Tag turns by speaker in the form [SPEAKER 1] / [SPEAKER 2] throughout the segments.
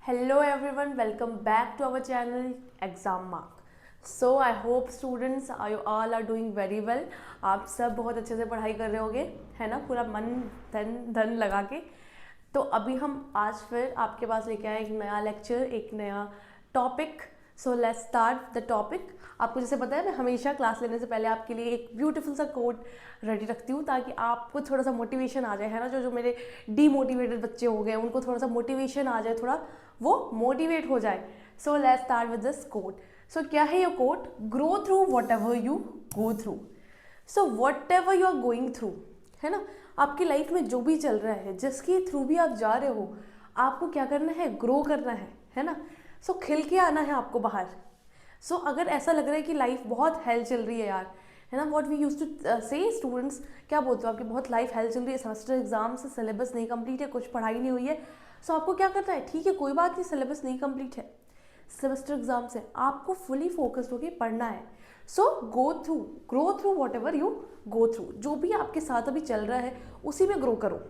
[SPEAKER 1] Hello everyone, welcome back to our channel Exam Mark. So I hope students you all are doing very well. आप सब बहुत अच्छे से पढ़ाई कर रहे होगे, है ना, पूरा मन धन लगा के. तो अभी हम आज फिर आपके पास लेके आए एक नया लेक्चर, एक नया topic. So let's start the topic. आपको जैसे पता है मैं हमेशा क्लास लेने से पहले आपके लिए एक ब्यूटीफुल सा कोट रेडी रखती हूँ ताकि आपको थोड़ा सा मोटिवेशन आ जाए, है ना. जो मेरे डीमोटिवेटेड बच्चे हो गए उनको थोड़ा सा मोटिवेशन आ जाए, थोड़ा वो मोटिवेट हो जाए. So let's start with this quote. So क्या है ये कोट? Grow through whatever you go through. So whatever you are going through, है ना, आपकी लाइफ में जो भी चल रहा है, जिसके थ्रू भी आप जा रहे हो, आपको क्या करना है? ग्रो करना है ना. सो खिल के आना है आपको बाहर. सो अगर ऐसा लग रहा है कि लाइफ बहुत हेल चल रही है यार, है ना, व्हाट वी यूज टू से स्टूडेंट्स, क्या बोलते हो, आपकी बहुत लाइफ हेल चल रही है, सेमेस्टर एग्जाम से सिलेबस नहीं कंप्लीट है, कुछ पढ़ाई नहीं हुई है. सो आपको क्या करना है? ठीक है, कोई बात नहीं, सिलेबस नहीं कंप्लीट है, सेमेस्टर एग्जाम से आपको फुली फोकस्ड होकर पढ़ना है. So grow through whatever you go through. जो भी आपके साथ अभी चल रहा है उसी में ग्रो करो,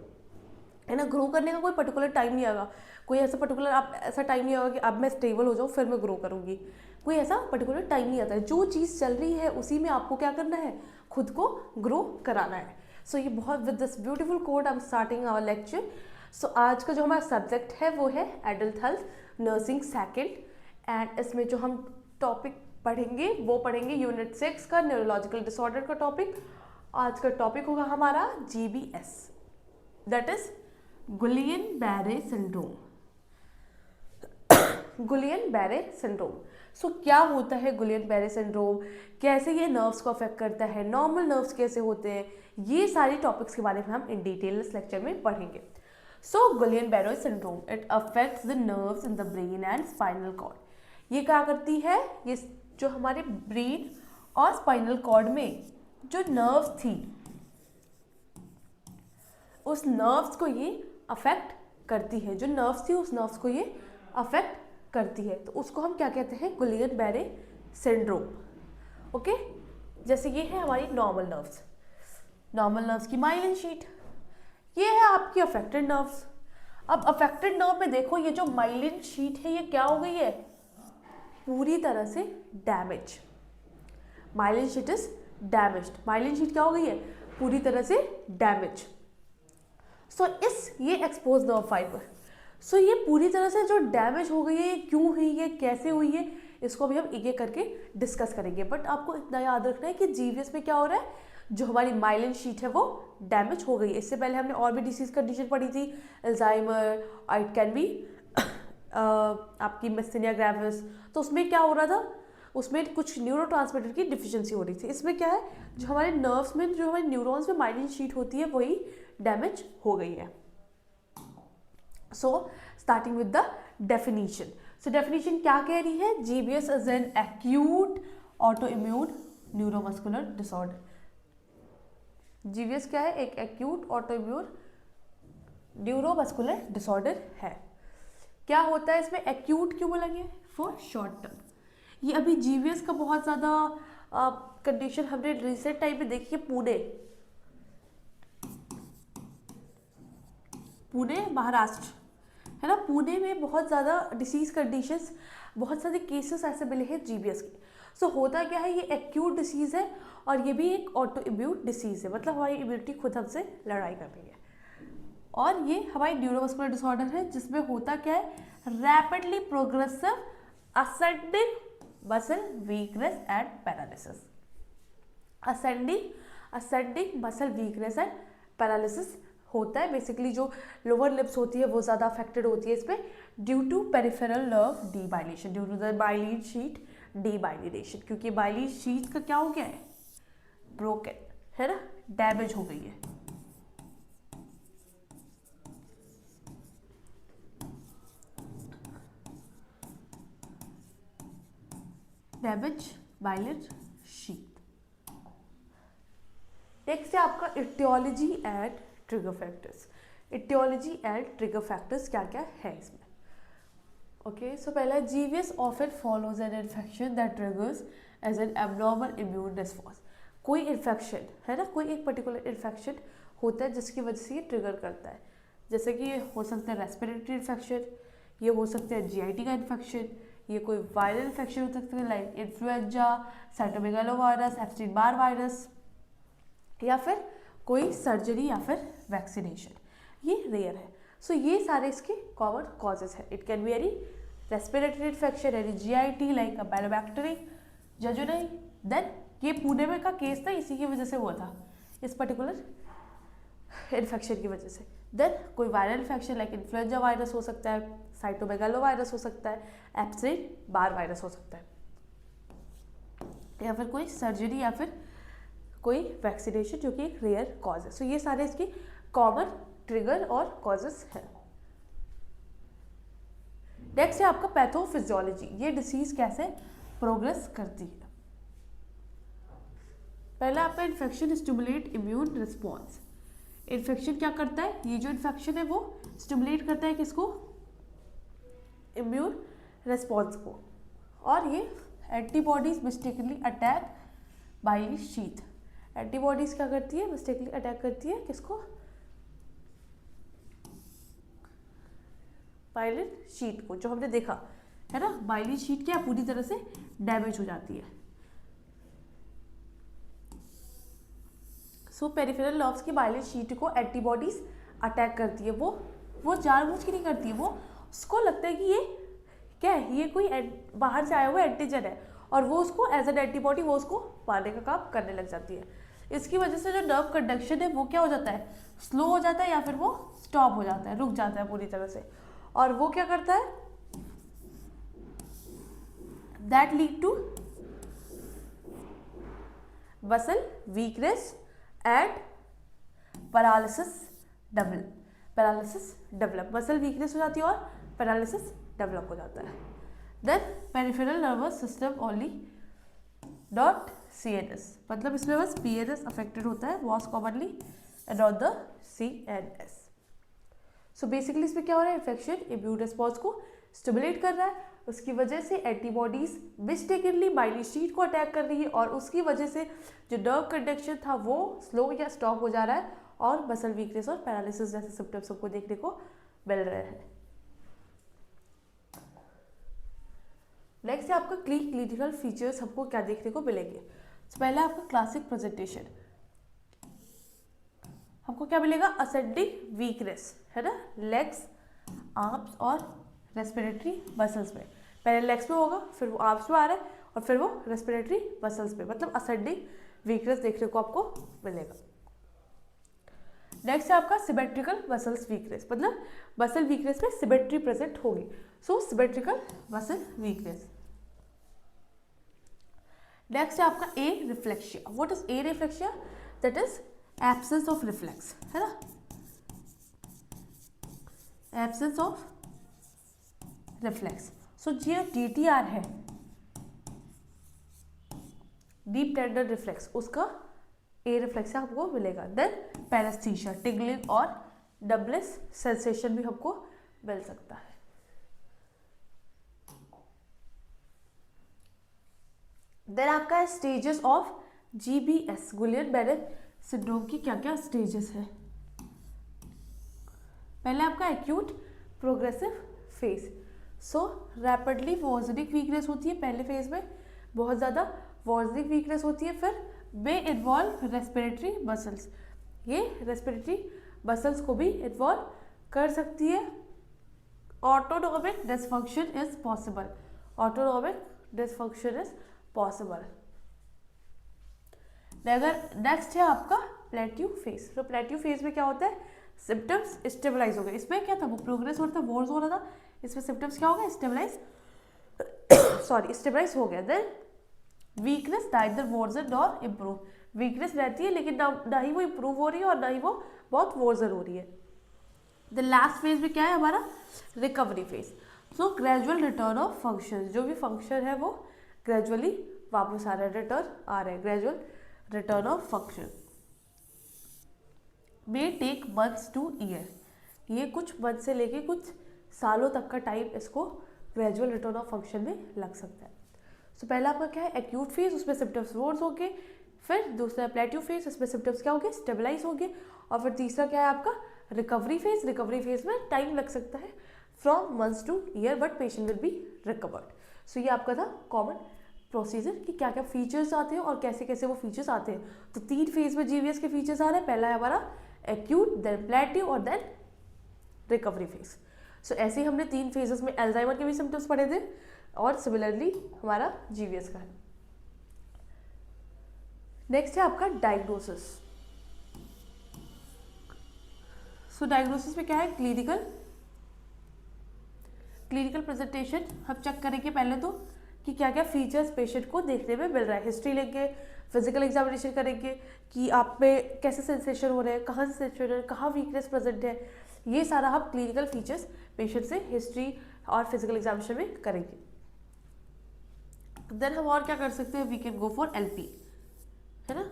[SPEAKER 1] है ना. ग्रो करने का कोई पर्टिकुलर टाइम नहीं आएगा, कोई ऐसा पर्टिकुलर आप ऐसा टाइम नहीं आएगा कि अब मैं स्टेबल हो जाऊँ फिर मैं ग्रो करूँगी. कोई ऐसा पर्टिकुलर टाइम नहीं आता है. जो चीज़ चल रही है उसी में आपको क्या करना है? खुद को ग्रो कराना है. सो ये बहुत with this beautiful code I am starting our lecture. So आज का जो हमारा सब्जेक्ट है वो है adult health nursing second. And इसमें जो हम टॉपिक पढ़ेंगे वो पढ़ेंगे यूनिट 6 का न्यूरोलॉजिकल डिसऑर्डर का टॉपिक. आज का टॉपिक होगा हमारा GBS, that is Guillain Barre syndrome. Guillain Barre syndrome. So क्या होता है गुलियन-बैरे सिंड्रोम, कैसे ये नर्व्स को अफेक्ट करता है, नॉर्मल नर्व्स कैसे होते हैं, ये सारी टॉपिक्स के बारे में हम इन डिटेल इस लेक्चर में पढ़ेंगे. So Guillain Barre syndrome it affects the nerves in the brain and spinal cord. ये क्या करती है? ये जो हमारे ब्रेन और स्पाइनल कॉर्ड में जो नर्व्स थी उस नर्व्स को ये अफेक्ट करती है. जो नर्व्स थी उस नर्व्स को ये अफेक्ट करती है. तो उसको हम क्या कहते हैं? गुलियन-बैरे सिंड्रोम. ओके, जैसे ये है हमारी नॉर्मल नर्व्स की माइलिन शीट, ये है आपकी अफेक्टेड नर्व्स. अब अफेक्टेड नर्व में देखो, ये जो माइलिन शीट है ये क्या हो गई है? पूरी तरह से damage. Myelin sheath is damaged. Myelin sheath क्या हो गई है? पूरी तरह से डैमेज. सो ये एक्सपोज नर्व फाइबर. सो ये पूरी तरह से जो डैमेज हो गई है, क्यों हुई है, कैसे हुई है, इसको भी हम एक एक करके डिस्कस करेंगे. बट आपको इतना याद रखना है कि GBS में क्या हो रहा है, जो हमारी माइलिन शीट है वो डैमेज हो गई है. इससे पहले हमने और भी डिसीज कंडीशन पढ़ी थी, अल्जाइमर, इट कैन बी आपकी मिस्थेनिया ग्रेविस. तो उसमें क्या हो रहा था? उसमें कुछ न्यूरोट्रांसमीटर की डिफिशिएंसी हो रही थी. इसमें क्या है, जो हमारे नर्व्स में, जो हमारे न्यूरॉन्स में माइलिन शीट होती है वही डैमेज हो गई है. So starting with the definition. So definition क्या कह रही है? GBS is an acute auto immune neuromuscular disorder. GBS क्या है? एक acute auto immune neuromuscular disorder है. क्या होता है इसमें? एक्यूट क्यों बोला गया? For short term. ये अभी GBS का बहुत ज़्यादा कंडीशन हमने रिसेंट टाइम में देखी है. पुणे महाराष्ट्र, है ना, पुणे में बहुत ज़्यादा डिसीज़ कंडीशंस, बहुत सारे केसेस ऐसे मिले हैं GBS के. सो होता क्या है, ये एक्यूट डिसीज़ है और ये भी एक ऑटो इम्यून डिसीज़ है, मतलब हमारी इम्यूनिटी खुद हमसे लड़ाई कर रही है. और ये हमारी न्यूरोमस्कुलर डिसऑर्डर है जिसमें होता क्या है? Rapidly progressive ascending muscle weakness and paralysis. Ascending muscle weakness and paralysis होता है. बेसिकली जो लोअर लिप्स होती है वो ज़्यादा अफेक्टेड होती है इसमें, due to peripheral nerve demyelination, due to the myelin sheath demyelination. क्योंकि माइलिन शीट का क्या हो गया है? ब्रोकन, है ना, डैमेज हो गई है. Damage myelin sheath. नेक्स्ट है आपका etiology and trigger factors. Etiology and trigger factors क्या क्या है इसमें? ओके, सो पहला GBS often follows an infection that triggers as an abnormal immune response. कोई इन्फेक्शन, है ना, कोई एक पर्टिकुलर इन्फेक्शन होता है जिसकी वजह से ये ट्रिगर करता है. जैसे कि हो सकता है रेस्पिरेटरी इन्फेक्शन, ये हो सकता है जीआईटी का इन्फेक्शन, ये कोई वायरल इन्फेक्शन हो सकता है like influenza, cytomegalovirus, Epstein Barr virus, या फिर कोई सर्जरी या फिर वैक्सीनेशन, ये रेयर है। सो ये सारे इसके कॉमन कॉजेज हैं। It can be any respiratory infection, any GIT like Campylobacter jejuni. Then ये पुणे में का केस था, इसी की वजह से हुआ था, इस पर्टिकुलर इन्फेक्शन की वजह से। देन कोई viral infection like influenza virus हो सकता है, साइटोमेगालो वायरस हो सकता है, एप्स्टीन बार वायरस हो सकता है, या फिर कोई सर्जरी या फिर कोई वैक्सीनेशन जो कि एक रेयर कॉज है। सो ये सारे इसके कॉमन ट्रिगर और कॉजेस हैं। नेक्स्ट है आपका पैथोफिजियोलॉजी, ये डिसीज कैसे प्रोग्रेस करती है। पहला आपका infection stimulate immune response. Infection क्या करता है, ये जो इन्फेक्शन है वो स्टिमुलेट करता है किसको, इम्यून रिस्पॉन्स को, और ये एंटीबॉडीज मिस्टेकनली अटैक बाइली शीथ। एंटीबॉडीज क्या करती है, मिस्टेकनली अटैक करती है किसको, बाइलिन शीट को, जो हमने देखा है ना, बाइलिन शीट क्या पूरी तरह से डैमेज हो जाती है। सो पेरिफेरल नर्व्स की बाइलिन शीट को एंटीबॉडीज अटैक करती है। वो जानबूझ के नहीं करती है, वो उसको लगता है कि ये क्या है, ये कोई बाहर से आया हुआ एंटीजन है, और वो उसको एज एन एंटीबॉडी वो उसको मारने का काम करने लग जाती है। इसकी वजह से जो नर्व कंडक्शन है वो क्या हो जाता है, स्लो हो जाता है, या फिर वो स्टॉप हो जाता है, रुक जाता है पूरी तरह से। और वो क्या करता है, that lead to muscle weakness and paralysis develop. Muscle weakness हो जाती है और पैरालिसिस डेवलप हो जाता है। Then peripheral nervous system only not CNS, मतलब इसमें बस PNS अफेक्टेड होता है, was commonly and not the CNS। So basically इसमें क्या हो रहा है, इन्फेक्शन इम्यून रिस्पॉन्स को स्टिमुलेट कर रहा है, उसकी वजह से एंटीबॉडीज मिस्टेकनली बाइलिन शीट को अटैक कर रही है, और उसकी वजह से जो नर्व कंडक्शन था वो स्लो या स्टॉप हो जा रहा है, और मसल वीकनेस और पैरालिसिस जैसे सिम्टम्स हमको देखने को मिल रहे हैं। नेक्स्ट है आपका क्लिनिकल फीचर्स हमको क्या देखने को मिलेंगे। तो पहला आपका क्लासिक प्रेजेंटेशन, हमको क्या मिलेगा, असेंडिंग वीकनेस है ना, लेग्स, आर्म्स और रेस्पिरेटरी मसल्स में। पहले लेग्स में होगा, फिर वो आर्म्स में आ रहा है, और फिर वो रेस्पिरेटरी मसल्स में, मतलब असेंडिंग वीकनेस देखने को आपको मिलेगा। नेक्स्ट है आपका सिमेट्रिकल मसल्स वीकनेस, मतलब मसल वीकनेस में सिमेट्री प्रेजेंट होगी। So symmetrical muscle weakness. Next है आपका areflexia. What is areflexia, that is absence of reflex, है ना, एब्सेंस ऑफ रिफ्लेक्स। सो जो DTR है, डीप टेंडर रिफ्लेक्स, उसका ए रिफ्लेक्सिया हमको मिलेगा। देन पैरेस्थीसिया, टिंगलिंग और डबलेस सेंसेशन भी हमको मिल सकता है। देन आपका stages of GBS, Guillain Barre syndrome की क्या क्या स्टेजेस है। पहले आपका acute progressive phase. So rapidly worsening weakness होती है पहले फेज में, बहुत ज़्यादा वॉर्जनिक वीकनेस होती है, फिर में इन्वॉल्व रेस्पिरेटरी मसल्स, ये रेस्पिरेटरी मसल्स को भी इन्वॉल्व कर सकती है। Autonomic dysfunction is possible, autonomic dysfunction is possible. Next है आपका प्लेट्यू फेज। तो प्लेट्यू फेज में क्या होता है, सिम्टम्स स्टेबलाइज हो गए। इसमें क्या था, वो प्रोग्रेस हो रहा था, वॉर्स हो रहा था, इसमें सिम्टम्स क्या हो गए, स्टेबलाइज हो गया। Then weakness neither worsen nor improve, weakness रहती है लेकिन ना ही वो इम्प्रूव हो रही है और ना ही वो बहुत वर्जन हो रही है। द लास्ट फेज में क्या है हमारा, recovery phase. So gradual return of function, जो भी फंक्शन है वो ग्रेजुअली वापस आ रहा है, रिटर्न आ रहा है, gradual return of function. May take months to year, ये कुछ मंथ से लेके कुछ सालों तक का टाइम इसको ग्रेजुअल रिटर्न ऑफ फंक्शन में लग सकता है। सो पहला आपका क्या है, एक्यूट फेज, उसमें सिम्टम्स वर्स हो गए। फिर दूसरा प्लेट्यू फेज, उसमें सिम्टम्स क्या हो गए, स्टेबलाइज हो गए। और फिर तीसरा क्या है आपका, रिकवरी फेज। रिकवरी फेज में टाइम लग सकता है, from months to year, but patient will be recovered. So ये आपका था कॉमन प्रोसीजर कि क्या क्या फीचर्स आते हैं और कैसे कैसे वो फीचर्स आते हैं। तो 3 फेज में जीवीएस के फीचर्स आ रहे हैं। पहला है हमारा एक्यूट, देन प्लेटिव और देन रिकवरी फेज। सो ऐसे ही हमने 3 फेजेस में अल्जाइमर के भी सिम्टम्स पढ़े थे और सिमिलरली हमारा जीवीएस का है। नेक्स्ट है आपका डायग्नोसिस। सो डायग्नोसिस में क्या है, क्लिनिकल प्रेजेंटेशन हम चेक करेंगे पहले तो कि क्या क्या फीचर्स पेशेंट को देखने में मिल रहा है। हिस्ट्री लेंगे, फिजिकल एग्जामिनेशन करेंगे कि आप में कैसे सेंसेशन हो रहे हैं, कहाँ से सेंसेशन हो रहे हैं, कहाँ वीकनेस प्रेजेंट है। ये सारा हम क्लिनिकल फीचर्स पेशेंट से हिस्ट्री और फिजिकल एग्जामिनेशन में करेंगे। देन हम और क्या कर सकते हैं, we can go for LP, है ना,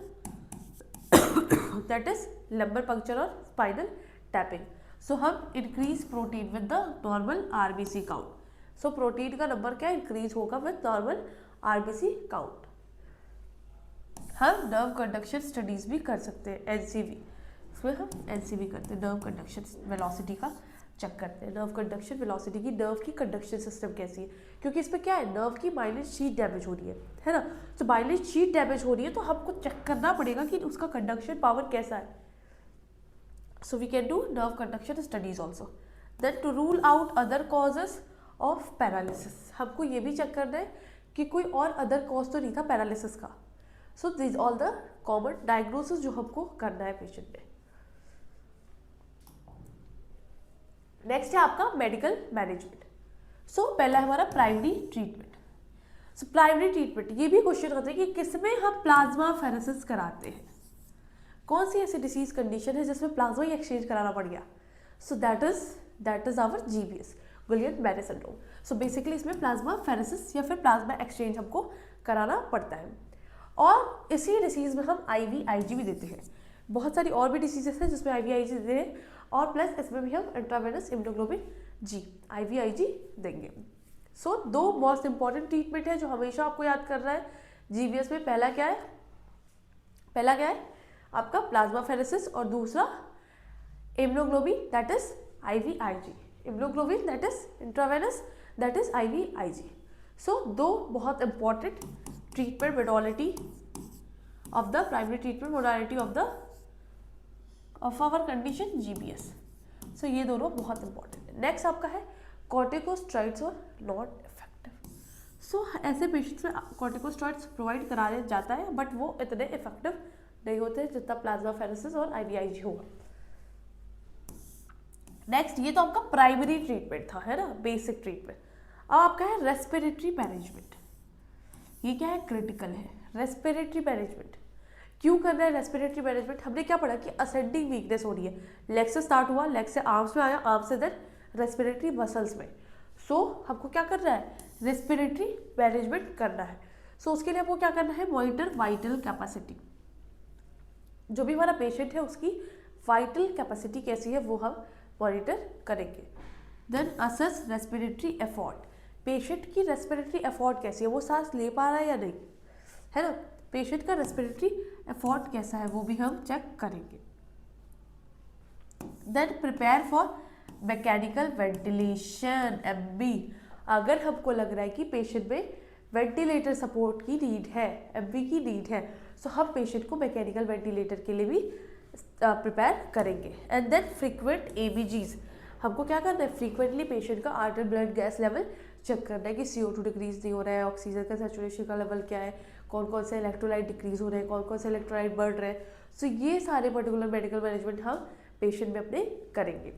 [SPEAKER 1] दैट इज लंबर पंक्चर और स्पाइनल टैपिंग। सो हम increase protein with the normal RBC count. So protein का नंबर क्या इंक्रीज होगा विद नॉर्मल आरबीसी काउंट। हम नर्व कंडक्शन स्टडीज भी कर सकते हैं, एनसीवी, इसमें हम एनसीवी करते हैं, नर्व कंडक्शन वेलोसिटी का चेक करते हैं। नर्व कंडक्शन वेलोसिटी की, नर्व की कंडक्शन सिस्टम कैसी है, क्योंकि इसमें क्या है, नर्व की माइलिन शीट डैमेज हो रही है ना। तो माइलिन शीट डैमेज हो रही है तो हमको चेक करना पड़ेगा कि उसका कंडक्शन पावर कैसा है। So we can do nerve conduction studies also. Then to rule out other causes of paralysis, हमको ये भी चेक करना है कि कोई और अदर कॉज तो नहीं था पैरालिसिस का। So this all the common diagnosis जो हमको करना है पेशेंट में। नेक्स्ट है आपका मेडिकल मैनेजमेंट। सो पहला है हमारा primary treatment. So primary treatment, ये भी क्वेश्चन होता है कि किसमें हम प्लाज्मा फेरेसिस कराते हैं, कौन सी ऐसी डिसीज कंडीशन है जिसमें प्लाज्मा ही एक्सचेंज कराना पड़ गया। So that is our GBS, Guillain Barre syndrome. So basically इसमें प्लाज्मा फेरेसिस या फिर प्लाज्मा एक्सचेंज हमको कराना पड़ता है। और इसी डिसीज में हम IVIG भी देते हैं। बहुत सारी और भी डिसीजेस हैं जिसमें IVIG देते हैं, और प्लस इसमें भी हम इंट्रावेनस इम्यूनोग्लोबिन G IVIG देंगे। सो 2 मोस्ट इंपॉर्टेंट ट्रीटमेंट है जो हमेशा आपको याद करना है जीबीएस में। पहला क्या है आपका प्लाज्मा फेरेसिस, और दूसरा immunoglobulin that is IVIG, immunoglobulin that is intravenous that is IVIG। So 2 बहुत important treatment modality of the primary treatment modality of our condition GBS. So ये दोनों बहुत इंपॉर्टेंट है। नेक्स्ट आपका है कॉर्टिकोस्टेरॉइड्स और नॉट इफेक्टिव। सो ऐसे पेशेंट्स में कॉर्टिकोस्टेरॉइड्स प्रोवाइड कराया जाता है, बट वो इतने इफेक्टिव नहीं होते जितना प्लाज्मा फेरेसिस और IVIG होगा। नेक्स्ट, ये तो आपका प्राइमरी ट्रीटमेंट था, है ना, बेसिक ट्रीटमेंट। अब आपका है रेस्पिरेटरी मैनेजमेंट। ये क्या है, क्रिटिकल है। रेस्पिरेटरी मैनेजमेंट क्यों करना है रेस्पिरेटरी मैनेजमेंट, हमने क्या पढ़ा कि असेंडिंग वीकनेस हो रही है, लेग से स्टार्ट हुआ, लेग से आर्म्स में आया, आर्म से देन रेस्पिरेटरी मसल्स में। सो हमको क्या करना है, रेस्पिरेटरी मैनेजमेंट करना है। सो उसके लिए हमको क्या करना है, मॉनिटर वाइटल कैपेसिटी। जो भी हमारा पेशेंट है उसकी वाइटल कैपेसिटी कैसी है वो हम मॉनिटर करेंगे। Then assess respiratory effort, patient की रेस्पिरेटरी एफर्ट कैसी है, वो सांस ले पा रहा है या नहीं, है ना, पेशेंट का रेस्पिरेटरी एफर्ट कैसा है वो भी हम चेक करेंगे। Then prepare for mechanical ventilation MV, अगर हमको लग रहा है कि पेशेंट में वेंटिलेटर सपोर्ट की नीड है, MV की नीड है, सो हम पेशेंट को मैकेनिकल वेंटिलेटर के लिए भी प्रिपेयर करेंगे। एंड देन फ्रीक्वेंट ABGs, हमको क्या करना है, फ्रीक्वेंटली पेशेंट का artery blood gas level check करना है कि CO2 डिक्रीज नहीं हो रहा है, ऑक्सीजन का सैचुरेशन का लेवल क्या है, कौन कौन से इलेक्ट्रोलाइट डिक्रीज हो रहे हैं, कौन कौन से इलेक्ट्रोलाइट बढ़ रहे हैं। सो ये सारे पर्टिकुलर मेडिकल मैनेजमेंट हम पेशेंट में अपने करेंगे।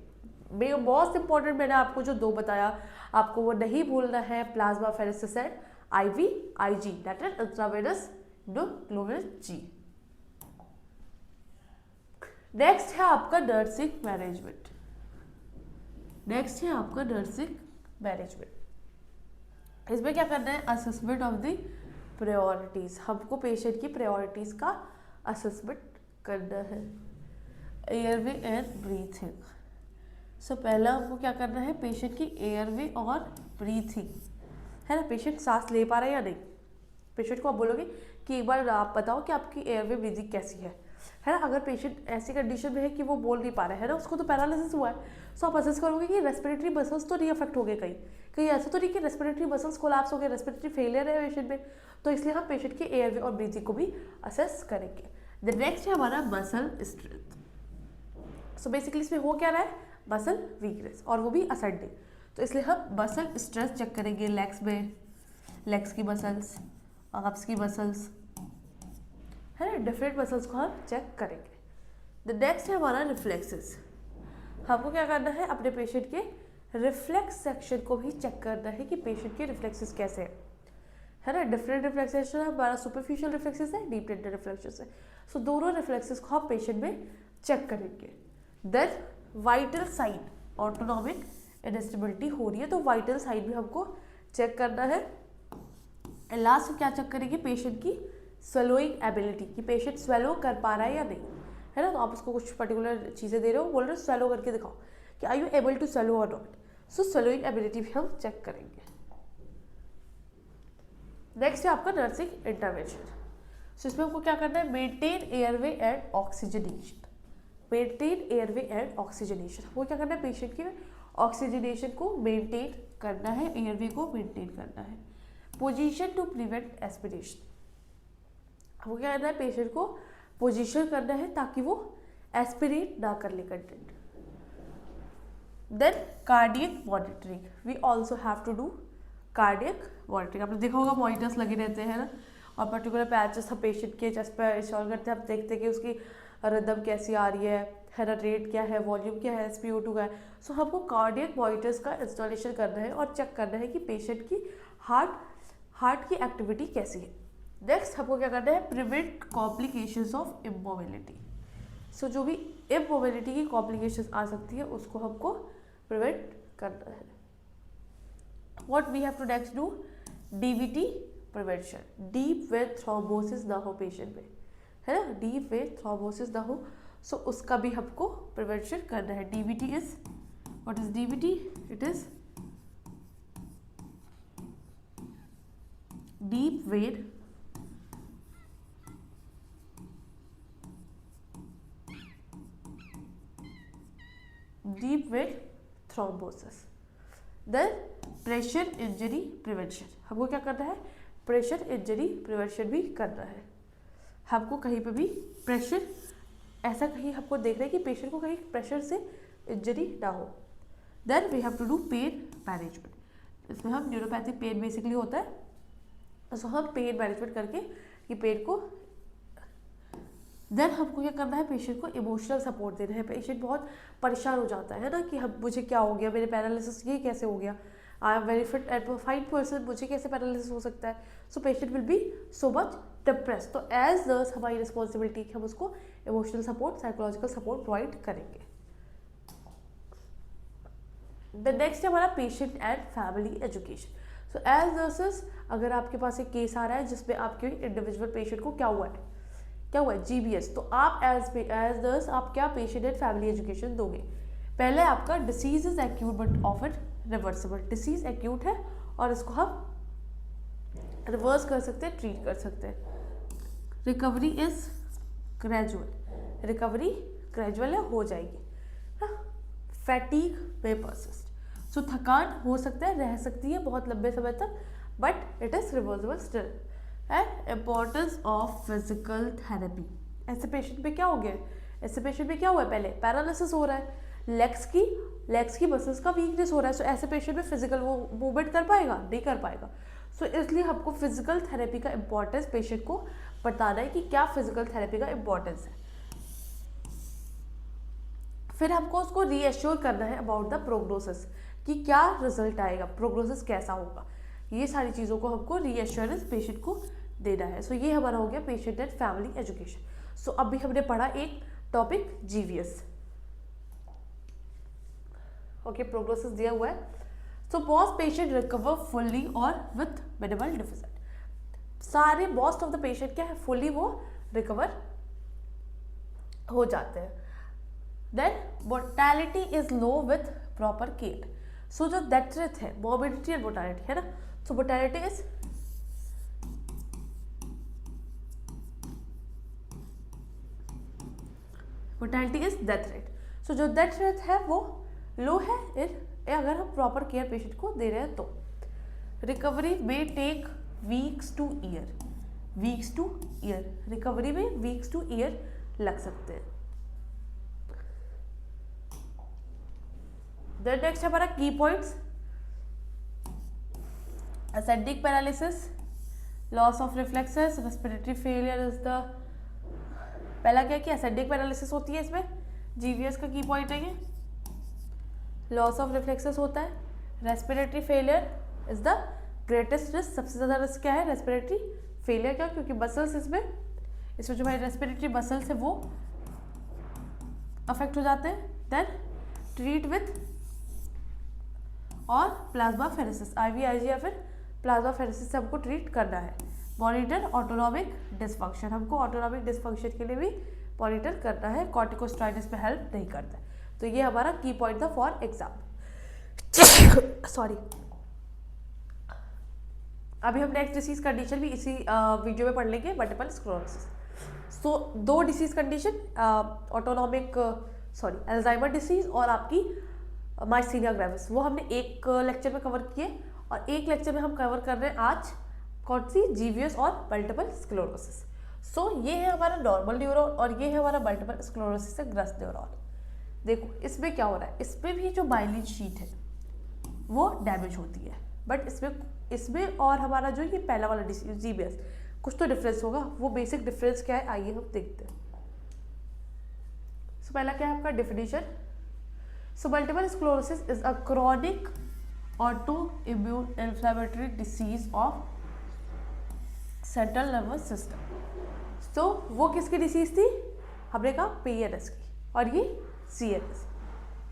[SPEAKER 1] मोस्ट इंपॉर्टेंट मैंने आपको जो 2 बताया, आपको वो नहीं भूलना है, plasma pheresis and IVIG that is intravenous immunoglobulin G। Next है आपका नर्सिंग मैनेजमेंट। इसमें क्या करना है, असेसमेंट ऑफ द प्रायोरिटीज, हमको पेशेंट की प्रायोरिटीज का असेसमेंट करना है। एयरवे एंड ब्रीथिंग, सो पहला हमको क्या करना है, पेशेंट की एयरवे और ब्रीथिंग, है ना, पेशेंट सांस ले पा रहा है या नहीं। पेशेंट को आप बोलोगे कि एक बार आप बताओ कि आपकी एयरवे ब्रीथिंग कैसी है, है ना। अगर पेशेंट ऐसी कंडीशन में है कि वो बोल नहीं पा रहा है ना, उसको तो पैरालिसिस हुआ है, सो आप असेस करोगे कि रेस्पिरेटरी मसल्स तो नहीं अफेक्ट हो गए, कहीं कहीं ऐसा तो नहीं कि रेस्पिरेटरी मसल्स कोलैप्स हो गए, रेस्पिरेटरी फेलियर है पेशेंट में, तो इसलिए हम पेशेंट के एयरवे और ब्रीथिंग को भी असेस करेंगे। द नेक्स्ट है हमारा मसल स्ट्रेंथ। सो बेसिकली इसमें हो क्या रहा है, मसल वीकनेस, और वो भी असेंडिंग, तो इसलिए हम मसल स्ट्रेंथ चेक करेंगे लेग्स में, लेग्स की मसल्स, आर्म्स की मसल्स, है ना, डिफरेंट मसल्स को हम चेक करेंगे। द नेक्स्ट है हमारा रिफ्लेक्सेस। हमको क्या करना है, अपने पेशेंट के रिफ्लेक्स सेक्शन को भी चेक करना है कि पेशेंट के रिफ्लेक्सेस कैसे हैं, है ना। डिफरेंट रिफ्लेक्सेस है, हमारा सुपरफिशियल रिफ्लेक्सेस है, डीप टेंडर रिफ्लेक्सेस है, सो दोनों रिफ्लेक्सेस को हम पेशेंट में चेक करेंगे। Then vital sign, autonomic instability हो रही है तो वाइटल साइन भी हमको चेक करना है। लास्ट में क्या चेक करेंगे, पेशेंट की स्वेलोइंग एबिलिटी, कि पेशेंट स्वेलो कर पा रहा है या नहीं, है ना। तो आप उसको कुछ पर्टिकुलर चीज़ें दे रहे हो, बोल रहे हो स्वेलो करके दिखाओ कि are you able to swallow और नॉट, सो स्वेलोइंग एबिलिटी भी हम चेक करेंगे। नेक्स्ट है आपका नर्सिंग इंटरवेंशन। सो इसमें हमको क्या करना है, maintain airway and oxygenation, maintain airway and oxygenation. वो क्या करना है, पेशेंट के ऑक्सीजनेशन को मेंटेन करना है, एयरवे को मेंटेन करना है। पोजीशन टू प्रिवेंट एस्पिरेशन, वो क्या करना है, पेशेंट को पोजीशन करना है ताकि वो एस्पिरेट ना कर ले content. Then cardiac monitoring, we also have to do cardiac monitoring. आपने देखा होगा मॉनिटर्स लगे रहते हैं ना, और पर्टिकुलर पैचेस हम पेशेंट के चेस्ट पर इंस्टॉल करते हैं, हम देखते हैं कि उसकी रिदम कैसी आ रही है ना, रेट क्या है, वॉल्यूम क्या है, SpO2 का है। सो हमको कार्डियक मॉनिटर्स का इंस्टॉलेशन करना है और चेक करना है कि पेशेंट की हार्ट की एक्टिविटी कैसी है। नेक्स्ट हमको क्या करना है, प्रिवेंट कॉम्प्लिकेशंस ऑफ इमोबिलिटी। सो जो भी इमोबिलिटी की कॉम्प्लिकेशंस आ सकती है उसको हमको प्रिवेंट करना है। What we have to next do, DVT prevention, deep vein thrombosis ना हो पेशेंट में, है ना, डीप वेन थ्रोम्बोसिस ना हो, सो उसका भी हमको प्रिवेंशन करना है। DVT is, what is DVT, it is deep vein thrombosis. Then pressure injury prevention, हमको क्या करना है, प्रेशर इंजरी प्रिवेंशन भी करना है। हमको कहीं पे भी प्रेशर, ऐसा कहीं हमको देखना है कि पेशेंट को कहीं प्रेशर से इंजरी ना हो। Then we have to do pain management, इसमें हम न्यूरोपैथिक पेन बेसिकली होता है, सो हम पेन मैनेजमेंट करके कि पेन को, देन हमको क्या करना है, पेशेंट को इमोशनल सपोर्ट देना है। पेशेंट बहुत परेशान हो जाता है ना कि हम, मुझे क्या हो गया, मेरे पैरालिसिस ये कैसे हो गया, I am very fit and fine person, मुझे कैसे पैरालिसिस हो सकता है। So patient will be so much depress, तो एज नर्स हमारी रिस्पॉन्सिबिलिटी कि हम उसको emotional support, psychological support provide करेंगे। द नेक्स्ट है हमारा patient and family education. So as nurses, अगर आपके पास एक केस आ रहा है जिसमें आपके इंडिविजुअल पेशेंट को क्या हुआ है, GBS, तो आप एज नर्स आप क्या पेशेंट एंड फैमिली एजुकेशन दोगे। पहले आपका disease is acute but often reversible, disease acute है और इसको हम रिवर्स कर सकते हैं, ट्रीट कर सकते हैं। Recovery is gradual, recovery gradual है, हो जाएगी। फैटीग में परसिस्ट, सो थकान हो सकता है, रह सकती है बहुत लंबे समय तक, but it is reversible still. And importance of physical therapy, ऐसे पेशेंट में क्या हो गया है, ऐसे पेशेंट में क्या हुआ है, पहले पैरालिसिस हो रहा है, लेग्स की मसल्स का वीकनेस हो रहा है, सो ऐसे पेशेंट में फिजिकल वो मूवमेंट कर पाएगा, नहीं कर पाएगा। सो इसलिए हमको फिजिकल थेरेपी का इम्पोर्टेंस पेशेंट को बताना है कि क्या फिजिकल थेरेपी का इम्पोर्टेंस है। फिर हमको उसको रीएश्योर करना है अबाउट द प्रोग्नोसिस, कि क्या रिजल्ट आएगा, प्रोग्नोसिस कैसा होगा, ये सारी चीज़ों को हमको रीएश्योरेंस पेशेंट को देना है। सो ये हमारा हो गया पेशेंट एंड फैमिली एजुकेशन। सो अभी हमने पढ़ा एक टॉपिक GVS, ओके, प्रोग्नोसिस दिया हुआ है। So most patient recover fully और विथ मिनिमल डिफिसिट, सारे मोस्ट ऑफ द पेशेंट क्या है, फुल्ली वो रिकवर हो जाते हैं। Then mortality is low with proper care, so जो डेथ है, मॉर्बिडिटी एंड मोर्टैलिटी है ना, so mortality is mortality is death rate. So जो डेथ रेट है वो लो है अगर हम प्रॉपर केयर पेशेंट को दे रहे हैं तो। रिकवरी में take weeks to year, recovery में वीक्स टू ईयर लग सकते हैं। देन नेक्स्ट हमारा key points, ascending paralysis, loss of reflexes, respiratory failure is the, पहला क्या कि एसेंडिक पैरालिसिस होती है, इसमें जीवीएस का की पॉइंट है ये। लॉस ऑफ रिफ्लेक्सेस होता है, respiratory failure is the greatest risk, सबसे ज़्यादा रिस्क क्या है रेस्पिरेटरी फेलियर का, क्योंकि मसल्स इसमें जो हमारे रेस्पिरेटरी मसल्स है वो अफेक्ट हो जाते हैं। देन ट्रीट विथ और प्लाज्मा फेरेसिस, IVIG या फिर प्लाज्मा फेरेसिस से हमको ट्रीट करना है। मॉनिटर ऑटोनॉमिक डिसफंक्शन, हमको ऑटोनॉमिक डिसफंक्शन के लिए भी मॉनिटर करना है, कॉर्टिकोस्टेरॉइड्स में हेल्प नहीं करता है। तो ये हमारा की पॉइंट था फॉर एग्जाम। सॉरी, अभी हम नेक्स्ट डिसीज कंडीशन भी इसी वीडियो में पढ़ लेंगे, मल्टीपल स्क्लेरोसिस। सो 2 disease condition, autonomic Alzheimer disease और आपकी माइस्थीनिया ग्रेविस, वो हमने एक लेक्चर में कवर किए और एक लेक्चर में हम कवर कर रहे हैं आज कौन सी, जीवीएस और मल्टीपल स्क्लेरोसिस। सो ये है हमारा नॉर्मल न्यूरॉन और ये है हमारा मल्टीपल स्क्लेरोसिस से ग्रस्त न्यूरॉन। देखो इसमें क्या हो रहा है, इसमें भी जो माइलिन शीट है वो डैमेज होती है, बट इसमें और हमारा जो ये पहला वाला डिसीज जीबीएस, कुछ तो डिफरेंस होगा। वो बेसिक डिफरेंस क्या है आइए हम देखते हैं। सो पहला क्या है आपका definition. So multiple sclerosis is a chronic autoimmune inflammatory disease of central nervous system. So वो किसकी डिसीज थी, हमने कहा PNS की, और ये CNS,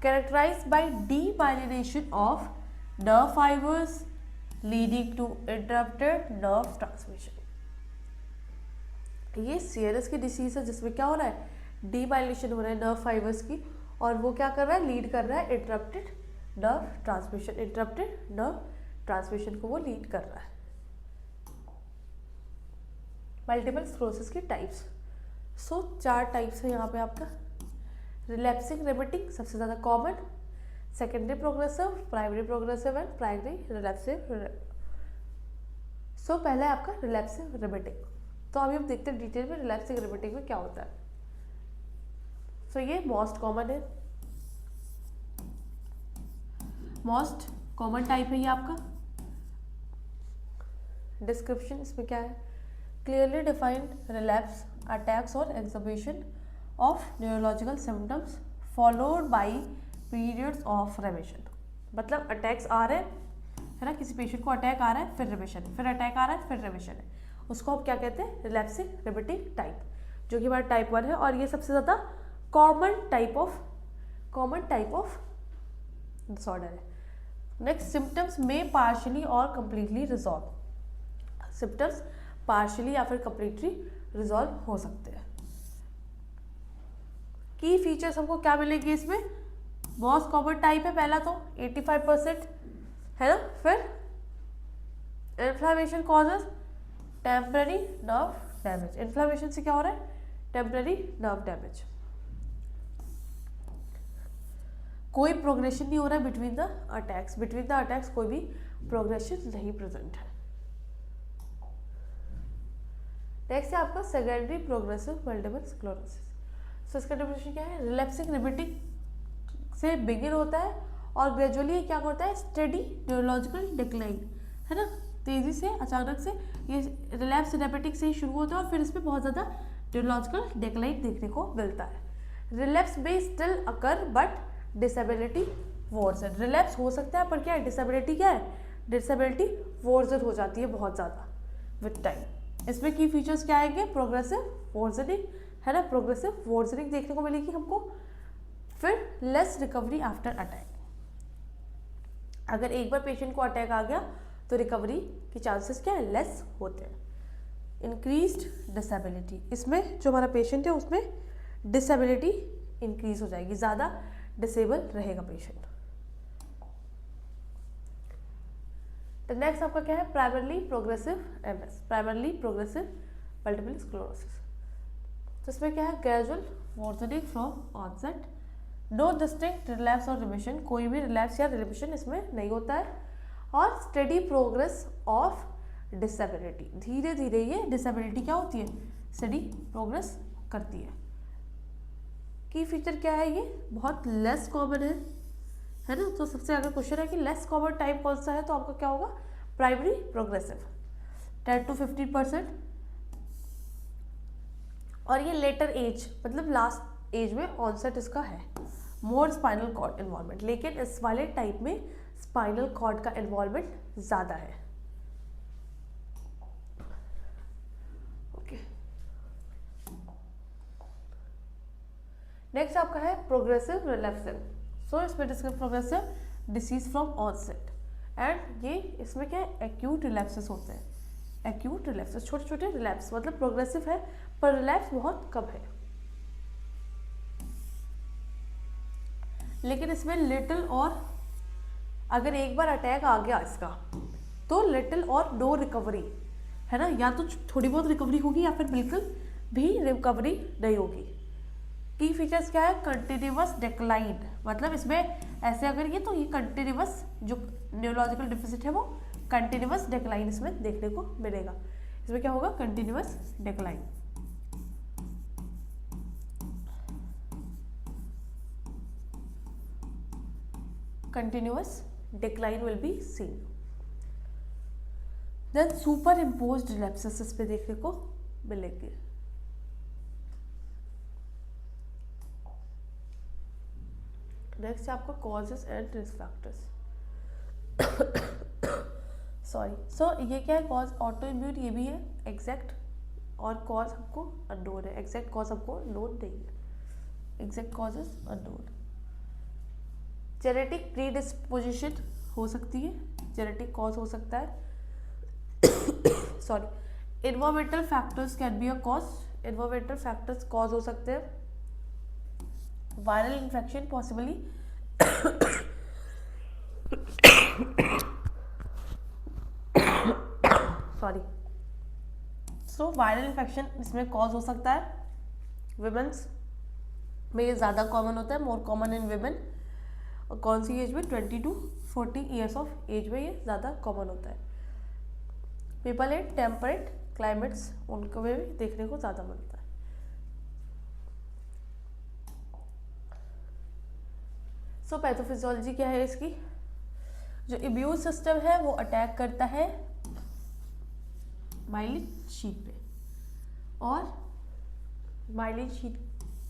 [SPEAKER 1] characterized by demyelination of nerve fibers leading to interrupted nerve transmission। ये CNS की डिसीज है जिसमें क्या हो रहा है, डीमाइलिनेशन हो रहा है नर्व फाइबर्स की, और वो क्या कर रहा है, लीड कर रहा है interrupted nerve transmission, interrupted nerve transmission को वो लीड कर रहा है। मल्टीपल स्क्लेरोसिस की टाइप्स, सो 4 टाइप्स है यहाँ पे आपका। रिलैप्सिंग रेमिटिंग सबसे ज़्यादा common, secondary progressive, primary progressive and primary relapsing. So पहला है आपका रिलैप्सिंग रेमिटिंग। तो अभी हम देखते हैं डिटेल में रिलैप्सिंग रेमिटिंग में क्या होता है। सो ये मोस्ट कॉमन है, मोस्ट कॉमन टाइप है ये आपका। डिस्क्रिप्शन इसमें क्या है, क्लियरली डिफाइंड रिलैप्स अटैक्स और examination of neurological symptoms followed by periods of रेमिशन। मतलब अटैक्स आ रहे हैं है ना, किसी पेशेंट को अटैक आ रहा है फिर रेमिशन है, फिर अटैक आ रहा है फिर रेमिशन है, उसको हम क्या कहते हैं, रिलैप्सिंग रेमिटिंग टाइप, जो कि हमारा टाइप 1 है और ये सबसे ज़्यादा कॉमन टाइप ऑफ डिसऑर्डर है। नेक्स्ट, सिम्टम्स में पार्शियली और कंप्लीटली रिजॉल्व, सिम्टम्स पार्शियली या फिर कंप्लीटली रिजॉल्व हो सकते हैं। की फीचर्स हमको क्या मिलेंगे इसमें, मोस्ट कॉमन टाइप है पहला तो 85% है ना, फिर inflammation causes temporary nerve damage, inflammation से क्या हो रहा है, टेम्पररी नर्व डैमेज, कोई प्रोग्रेशन नहीं हो रहा है बिटवीन द अटैक्स कोई भी प्रोग्रेशन नहीं प्रेजेंट है। नेक्स्ट है आपका सेकेंडरी प्रोग्रेसिव मल्टीपल स्क्लेरोसिस। सो इसका डेफिनेशन क्या है, रिलैप्सिंग रेमिटिंग से बिगिन होता है और ग्रेजुअली क्या करता है, स्टेडी न्यूरोलॉजिकल डिक्लाइन है ना, तेजी से अचानक से ये रिलैप्स रेमिटिंग से ही शुरू होता है और फिर इसमें बहुत ज़्यादा न्यूरोलॉजिकल डिक्लाइन देखने को मिलता है। रिलैप्स में still occur but disability worsen, relapse हो सकता है पर क्या है, डिसेबिलिटी क्या है, डिसेबिलिटी वर्सन हो जाती है बहुत ज़्यादा विद टाइम। इसमें की फीचर्स क्या आएंगे, प्रोग्रेसिव वर्सनिंग है ना, प्रोग्रेसिव वर्सनिंग देखने को मिलेगी हमको, फिर लेस रिकवरी आफ्टर अटैक, अगर एक बार पेशेंट को अटैक आ गया तो रिकवरी के चांसेस क्या है, लेस होते हैं। इंक्रीज्ड डिसेबिलिटी, इसमें जो हमारा पेशेंट है उसमें डिसेबिलिटी इंक्रीज हो जाएगी, ज़्यादा डिसेबल रहेगा पेशेंट। तो नेक्स्ट आपका क्या है, primarily progressive MS, primarily progressive multiple sclerosis. तो इसमें क्या है, gradual worsening from onset, no distinct relapse और रिमिशन, कोई भी रिलैप्स या रिमिशन इसमें नहीं होता है, और स्टडी प्रोग्रेस ऑफ डिसेबिलिटी, धीरे धीरे ये डिसेबिलिटी क्या होती है, स्टडी प्रोग्रेस करती है। की फीचर क्या है, ये बहुत लेस कॉमन है ना। तो सबसे अगर क्वेश्चन है कि लेस कॉमन टाइप कौन सा है, तो आपका क्या होगा, प्राइमरी प्रोग्रेसिव 10 to 15%, और ये लेटर एज मतलब लास्ट एज में ऑनसेट इसका है। मोर स्पाइनल कॉर्ड इन्वॉल्वमेंट, लेकिन इस वाले टाइप में स्पाइनल कॉर्ड का इन्वॉल्वमेंट ज़्यादा है। ओके, नेक्स्ट आपका है प्रोग्रेसिव रिलैप्सिंग। सो इसमें discuss progressive disease from onset, and ये इसमें क्या है, एक्यूट रिलैप्सेस होते हैं। एक्यूट रिलैप्सेस, छोटे छोटे रिलैप्स, मतलब प्रोग्रेसिव है पर रिलैप्स बहुत कम है, लेकिन इसमें लिटिल और अगर एक बार अटैक आ गया इसका तो लिटिल और नो रिकवरी है ना, या तो थोड़ी बहुत रिकवरी होगी या फिर बिल्कुल भी रिकवरी नहीं होगी। की फीचर्स क्या है, कंटिन्यूअस डिक्लाइन, मतलब इसमें ऐसे अगर ये तो ये कंटिन्यूअस जो न्यूरोलॉजिकल डिफिसिट है वो कंटिन्यूअस डिक्लाइन इसमें देखने को मिलेगा। इसमें क्या होगा, continuous decline. continuous decline will be seen. Then superimposed relapses इस पे देखने को मिलेंगे। नेक्स्ट आपको causes and risk factors। Sorry, so ये क्या है, कॉज ऑटो इम्यून ये भी है एग्जैक्ट, और कॉज हमको अननोन है, एग्जैक्ट कॉज हमको नोन नहीं है, exact causes unknown. Genetic predisposition हो सकती है, जेनेटिक कॉज हो सकता है। Sorry, environmental factors can be a cause, environmental factors cause हो सकते हैं। Viral infection possibly, sorry, so viral infection इसमें कॉज हो सकता है। विमेंस में ये ज़्यादा कॉमन होता है, मोर कॉमन इन विमेन, और कौन सी एज में, 20 to 40 ईयर्स ऑफ एज में ये ज़्यादा कॉमन होता है। पीपल इन टेम्परेट क्लाइमेट्स उनको में भी देखने को ज़्यादा मिलता है। सो पैथोफिजियोलॉजी क्या है इसकी, जो इम्यून सिस्टम है वो अटैक करता है माइलिन शीट पे, और माइलिन शीट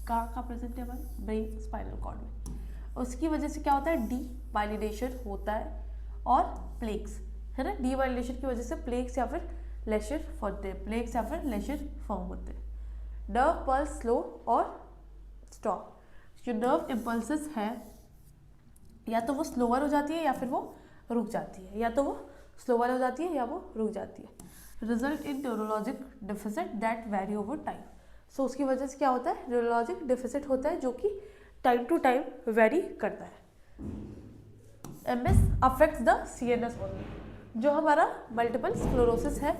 [SPEAKER 1] का प्रेजेंट है हमारे ब्रेन स्पाइनल कॉर्ड में। उसकी वजह से क्या होता है, डी माइलिनेशन होता है, और प्लेक्स है ना, डी माइलिनेशन की वजह से प्लेक्स या फिर लेशर होते हैं, प्लेक्स या फिर लेशर फॉर्म होते हैं। नर्व पल्स स्लो और स्टॉप, जो नर्व इम्पल्सेस है या तो वो स्लोअर हो जाती है या फिर वो रुक जाती है, या तो वो स्लोअर हो जाती है या वो रुक जाती है। Result in neurologic deficit that vary over time. So उसकी वजह से क्या होता है, न्यूरोलॉजिक डिफिसिट होता है जो कि टाइम टू टाइम वेरी करता है। MS affects the CNS only, जो हमारा मल्टीपल स्क्लेरोसिस है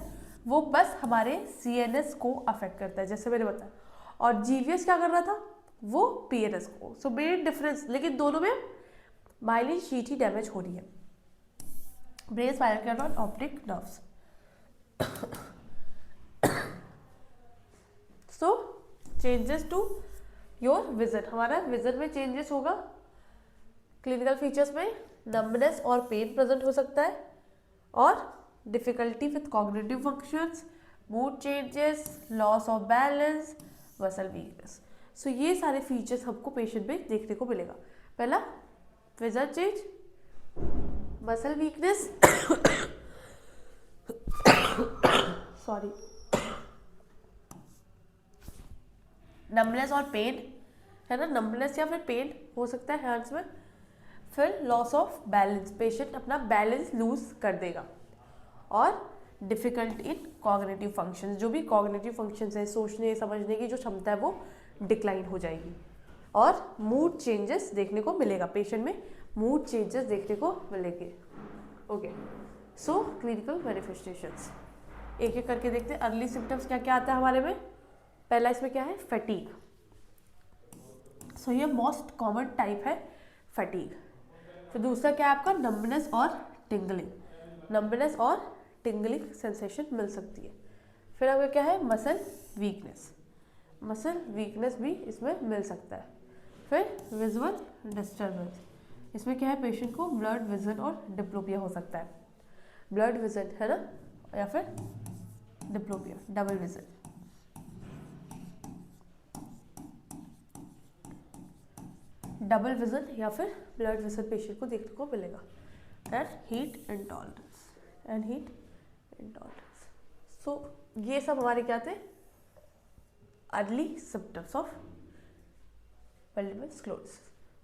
[SPEAKER 1] वो बस हमारे CNS को अफेक्ट करता है, जैसे मैंने बताया, और GVS क्या कर रहा था, वो PNS को। सो मेन डिफरेंस, लेकिन दोनों में माइलिन शीट ही डैमेज हो रही है। ब्रेन स्पाइनल कॉर्ड और optic nerves. So changes to your vision, हमारा विजन में चेंजेस होगा। क्लिनिकल फीचर्स में नंबनेस और पेन प्रेजेंट हो सकता है, और difficulty with cognitive functions, mood changes, loss of balance, muscle weakness. So ये सारे फीचर्स हमको पेशेंट में देखने को मिलेगा। पहला vision change, muscle weakness, sorry, numbness और पेन है ना, नंबनेस या फिर पेन हो सकता है हैंड्स में। फिर लॉस ऑफ बैलेंस, पेशेंट अपना बैलेंस लूज कर देगा, और डिफिकल्ट इन कॉग्निटिव फंक्शंस, जो भी कॉग्निटिव फंक्शंस है, सोचने समझने की जो क्षमता है वो डिक्लाइन हो जाएगी, और मूड चेंजेस देखने को मिलेगा, पेशेंट में मूड चेंजेस देखने को मिलेंगे। ओके, सो क्लिनिकल मैनिफेस्टेशंस एक एक करके देखते हैं। अर्ली सिम्टम्स क्या क्या आता है हमारे में, पहला इसमें क्या है, फैटीग। सो ये मोस्ट कॉमन टाइप है फैटीग। फिर दूसरा क्या है आपका, नंबनेस और टिंगलिंग। नंबनेस और टिंगलिंग सेंसेशन मिल सकती है। फिर आपका क्या है, मसल वीकनेस। मसल वीकनेस भी इसमें मिल सकता है। फिर विजुअल डिस्टर्बेंस, इसमें क्या है, पेशेंट को ब्लड विजन और डिप्लोपिया हो सकता है। ब्लड विजन है ना, या फिर diplopia, double vision. Double vision या फिर ब्लड विजन पेशेंट को देखने को मिलेगा। And heat intolerance, and heat intolerance. So ये सब हमारे क्या थे, early symptoms of multiple sclerosis.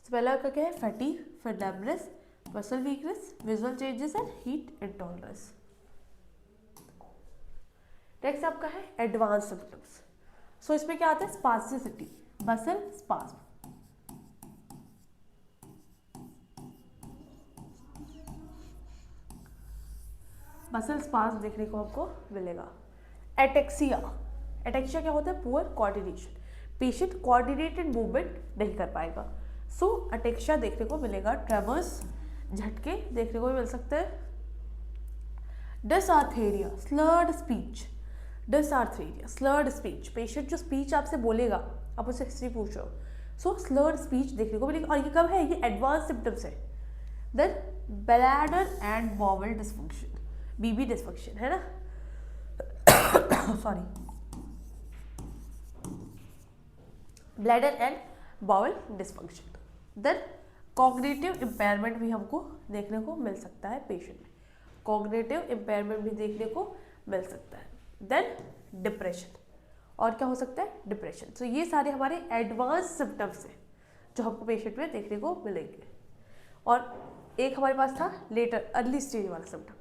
[SPEAKER 1] तो पहला आपका क्या है, फैटीग, फिर numbness, muscle weakness, visual changes and heat intolerance. Next आपका है एडवांस सिम्टम्स। सो इसमें क्या आता है, spasticity, muscle spasm. Muscle spasm देखने को आपको मिलेगा। एटेक्सिया, एटेक्सिया क्या होता है, poor coordination, patient coordinated movement नहीं कर पाएगा। सो एटेक्सिया देखने को मिलेगा। ट्रेमर्स, झटके देखने को भी मिल सकते हैं। Dysarthria, slurred speech. Dysarthria, slurred speech, patient जो स्पीच आपसे बोलेगा, आप उससे हिस्ट्री पूछ रहे हो, सो स्लर्ड स्पीच देखने को मिलेगी। और ये कब है, ये एडवांस सिम्टम्स है। Then bladder and bowel dysfunction, BB dysfunction है ना, sorry, bladder and bowel dysfunction. Then cognitive impairment भी हमको देखने को मिल सकता है पेशेंट में। कॉग्निटिव इम्पेयरमेंट भी देखने को मिल सकता है। देन डिप्रेशन, और क्या हो सकता है, डिप्रेशन। तो ये सारे हमारे एडवांस सिम्टम्स हैं जो हमको पेशेंट में देखने को मिलेंगे। और एक हमारे पास था लेटर, अर्ली स्टेज वाला सिम्टम।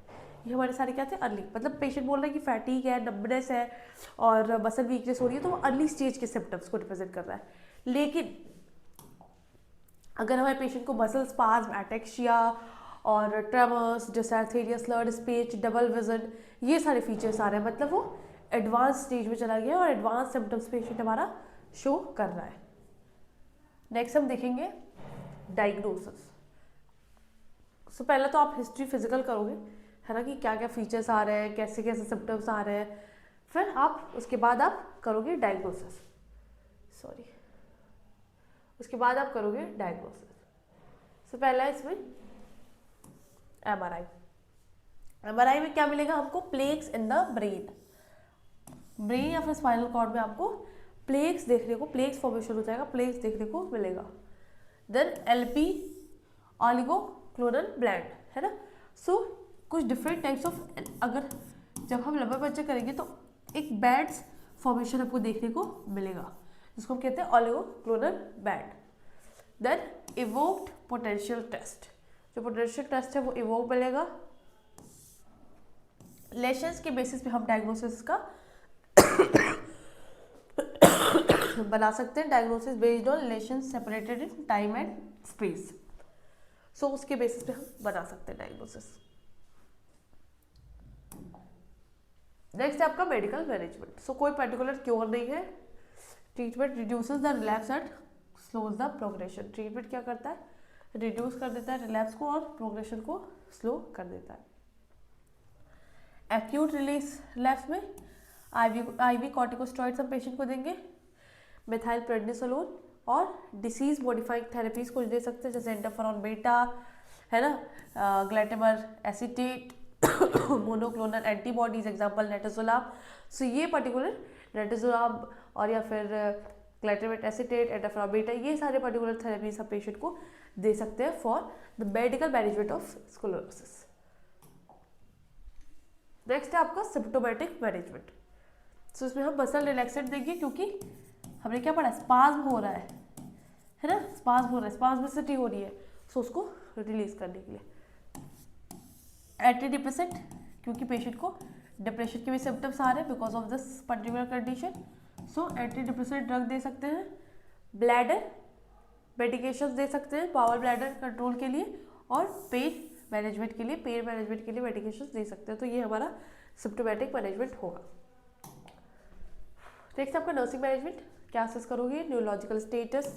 [SPEAKER 1] ये हमारे सारे क्या थे, अर्ली, मतलब पेशेंट बोल रहा है कि फैटीग है, नंबनेस है और मसल वीकनेस हो रही है, तो वो अर्ली स्टेज के सिम्टम्स को रिप्रेजेंट कर रहा है। लेकिन अगर हमारे पेशेंट को मसल स्पाज्म, एटेक्सिया और tremors, dysarthria, slurred speech, double vision, ये सारे फीचर्स आ रहे हैं, मतलब वो एडवांस स्टेज में चला गया और एडवांस सिम्टम्स पेशेंट हमारा शो कर रहा है। नेक्स्ट हम देखेंगे डायग्नोसिस। सो पहला तो आप हिस्ट्री फिजिकल करोगे, है ना, कि क्या क्या फीचर्स आ रहे हैं, कैसे कैसे सिम्टम्स आ रहे हैं। फिर आप उसके बाद आप करोगे डायग्नोसिस, सॉरी, उसके बाद आप करोगे डायग्नोसिस। सो पहला है इसमें एमआरआई। एमआरआई में क्या मिलेगा हमको, plaques in the brain. Brain या फिर स्पाइनल कॉर्ड में आपको प्लेक्स देखने को, प्लेक्स फॉर्मेशन हो जाएगा, प्लेक्स देखने को मिलेगा। देन एलपी, ऑलिगोक्लोनल ब्लैंड, है ना। सो कुछ डिफरेंट टाइप्स ऑफ, अगर जब हम लंबा बच्चा करेंगे तो एक बैंड्स फॉर्मेशन आपको देखने को मिलेगा, जिसको हम कहते हैं oligoclonal band. Then evoked potential test, जो पोटेंशियल टेस्ट है वो इवोक मिलेगा। लेशंस के बेसिस पे हम डायग्नोसिस का बना सकते हैं, diagnosis based on lesions separated in time and space. So उसके बेसिस पे हम बना सकते हैं डायग्नोसिस। नेक्स्ट है आपका मेडिकल मैनेजमेंट। सो कोई पर्टिकुलर क्योर नहीं है। Treatment reduces the relapse and slows the progression. Treatment क्या करता है, रिड्यूस कर देता है रिलैप्स को और प्रोग्रेशन को स्लो कर देता है। एक्यूट रिलीज रिलैप्स में आईवी कॉर्टिकोस्टेरॉइड्स हम पेशेंट को देंगे, मिथाइल प्रेडनिसोलोन, और डिसीज मॉडिफाइंग थेरेपीज कुछ दे सकते हैं, जैसे इंटरफेरॉन बीटा, है ना, ग्लैटिमर एसीटेट, मोनोक्लोनल एंटीबॉडीज, एग्जांपल नेटोजोलाम। सो ये पर्टिकुलर नेटोजोलाम और या फिर ग्लैटिमर एसीटेट, इंटरफेरॉन बीटा, ये सारे पर्टिकुलर थेरेपीज हम पेशेंट को दे सकते हैं for the medical management of sclerosis. Next है आपका सिम्प्टोमेटिक मैनेजमेंट। सो इसमें हम मसल रिलैक्सेंट देंगे, क्योंकि हमने क्या पढ़ा, स्पाज्म हो रहा है ना, स्पाज्म हो रहा है, स्पाज्मिसिटी हो रही है, सो उसको रिलीज करने के लिए। एंटी डिप्रेसेंट, क्योंकि पेशेंट को डिप्रेशन के भी सिम्टम्स आ रहे हैं because of this particular condition, so antidepressant drug दे सकते हैं। ब्लैडर मेडिकेशंस दे सकते हैं बाउल ब्लैडर कंट्रोल के लिए, और पेन मैनेजमेंट के लिए, पेन मैनेजमेंट के लिए मेडिकेशंस दे सकते हैं। तो ये हमारा सिम्प्टोमेटिक मैनेजमेंट होगा। नेक्स्ट आपका नर्सिंग मैनेजमेंट, क्या असेस करोगे? न्यूरोलॉजिकल स्टेटस,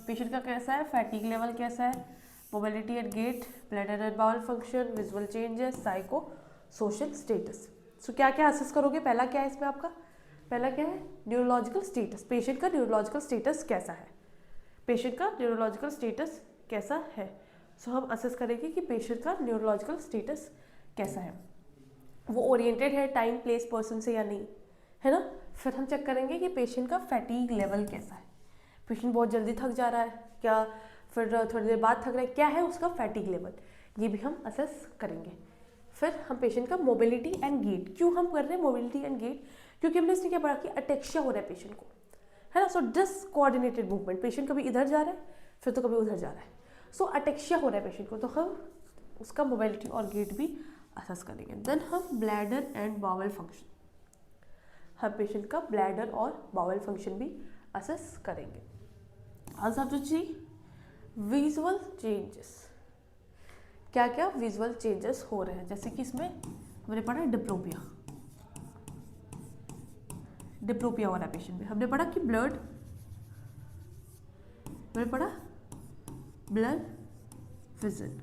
[SPEAKER 1] पेशेंट का कैसा है, फैटिग लेवल कैसा है, mobility and gait, bladder and bowel function, visual changes, psychosocial status. So क्या क्या असेस करोगे? पहला क्या है इसमें आपका? पहला क्या है? न्यूरोलॉजिकल स्टेटस, पेशेंट का न्यूरोलॉजिकल स्टेटस कैसा है, पेशेंट का न्यूरोलॉजिकल स्टेटस कैसा है। सो हम असेस करेंगे कि पेशेंट का न्यूरोलॉजिकल स्टेटस कैसा है, वो ओरिएंटेड है टाइम प्लेस पर्सन से या नहीं, है ना। फिर हम चेक करेंगे कि पेशेंट का फैटीग लेवल कैसा है, पेशेंट बहुत जल्दी थक जा रहा है क्या, फिर थोड़ी देर बाद थक रहा है, क्या है उसका फैटीग लेवल, ये भी हम असेस करेंगे। फिर हम पेशेंट का मोबिलिटी एंड गेट, क्यों हम कर रहे हैं मोबिलिटी एंड गेट, क्योंकि हमने इसमें क्या पढ़ा कि अटेक्सिया हो रहा है पेशेंट को, है ना। सो डिसकोऑर्डिनेटेड मूवमेंट, पेशेंट कभी इधर जा रहा है फिर तो कभी उधर जा रहा है, सो अटेक्सिया हो रहा है पेशेंट को, तो हम उसका मोबिलिटी और गेट भी असेस करेंगे। देन हम ब्लैडर एंड बाउल फंक्शन, हम पेशेंट का ब्लैडर और बाउल फंक्शन भी असेस करेंगे। आज आप जो चाहिए विजुअल चेंजेस, क्या क्या विजुअल चेंजेस हो रहे हैं, जैसे कि इसमें हमने पढ़ा डिप्रोपिया, डिप्रोपिया हो रहा है पेशेंट में। हमने पढ़ा कि ब्लड, हमने पढ़ा ब्लड विजन,